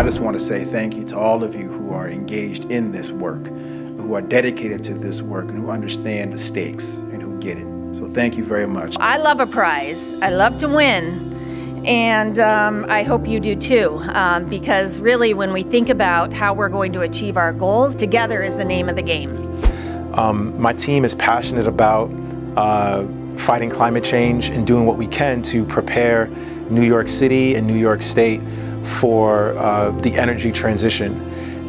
just want to say thank you to all of you who are engaged in this work, who are dedicated to this work, and who understand the stakes and who get it. So thank you very much. I love a prize. I love to win. And I hope you do too, because really when we think about how we're going to achieve our goals, together is the name of the game. My team is passionate about fighting climate change and doing what we can to prepare New York City and New York State for the energy transition.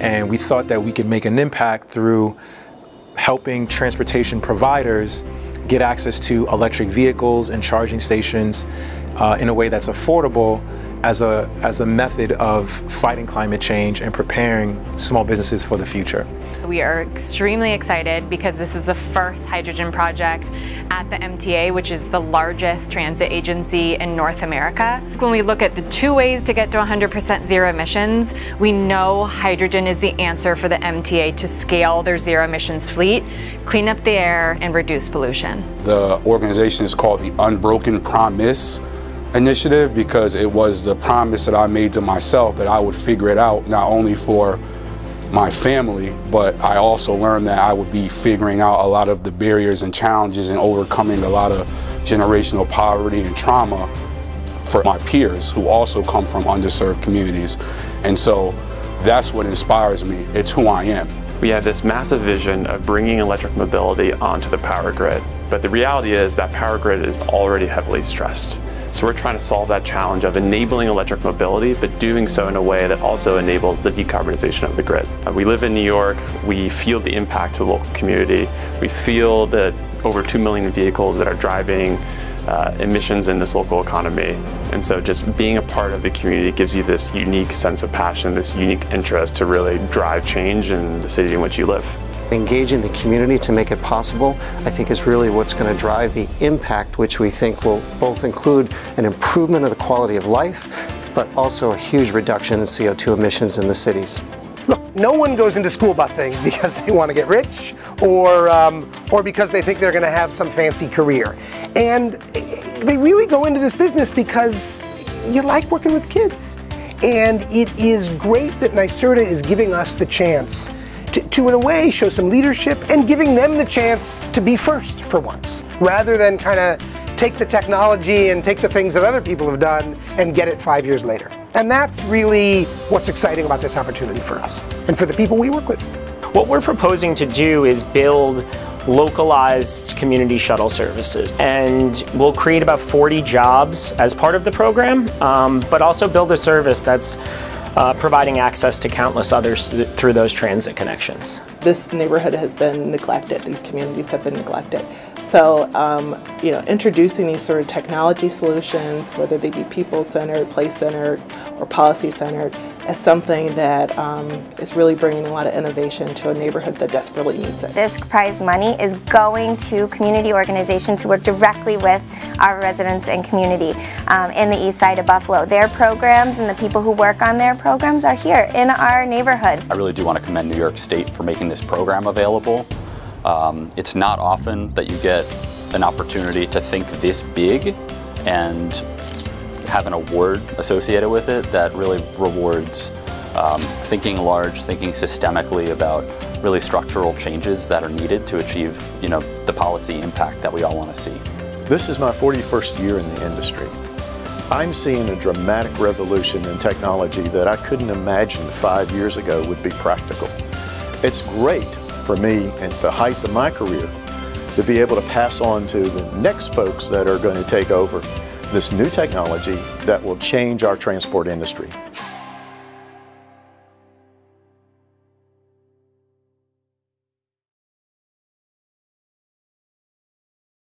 And we thought that we could make an impact through helping transportation providers get access to electric vehicles and charging stations in a way that's affordable as a method of fighting climate change and preparing small businesses for the future. We are extremely excited because this is the first hydrogen project at the MTA, which is the largest transit agency in North America. When we look at the two ways to get to 100% zero emissions, we know hydrogen is the answer for the MTA to scale their zero emissions fleet, clean up the air, and reduce pollution. The organization is called the Unbroken Promise Initiative because it was the promise that I made to myself that I would figure it out, not only for my family, but I also learned that I would be figuring out a lot of the barriers and challenges and overcoming a lot of generational poverty and trauma for my peers who also come from underserved communities. And so that's what inspires me. It's who I am. We have this massive vision of bringing electric mobility onto the power grid, but the reality is that power grid is already heavily stressed. So we're trying to solve that challenge of enabling electric mobility, but doing so in a way that also enables the decarbonization of the grid. We live in New York, we feel the impact to the local community. We feel that over 2 million vehicles that are driving emissions in this local economy. And so just being a part of the community gives you this unique sense of passion, this unique interest to really drive change in the city in which you live. Engaging the community to make it possible, I think, is really what's going to drive the impact, which we think will both include an improvement of the quality of life, but also a huge reduction in CO2 emissions in the cities. Look, no one goes into school busing because they want to get rich or because they think they're going to have some fancy career. And they really go into this business because you like working with kids. And it is great that NYSERDA is giving us the chance to, in a way, show some leadership and giving them the chance to be first for once, rather than kind of take the technology and take the things that other people have done and get it 5 years later. And that's really what's exciting about this opportunity for us and for the people we work with. What we're proposing to do is build localized community shuttle services, and we'll create about 40 jobs as part of the program, but also build a service that's providing access to countless others through those transit connections. This neighborhood has been neglected, these communities have been neglected. So, you know, introducing these sort of technology solutions, whether they be people-centered, place-centered, or policy-centered, is something that is really bringing a lot of innovation to a neighborhood that desperately needs it. This prize money is going to community organizations who work directly with our residents and community in the east side of Buffalo. Their programs and the people who work on their programs are here in our neighborhoods. I really do want to commend New York State for making this program available. It's not often that you get an opportunity to think this big and have an award associated with it that really rewards thinking large, thinking systemically about really structural changes that are needed to achieve, the policy impact that we all want to see. This is my 41st year in the industry. I'm seeing a dramatic revolution in technology that I couldn't imagine 5 years ago would be practical. It's great for me at the height of my career to be able to pass on to the next folks that are going to take over this new technology that will change our transport industry.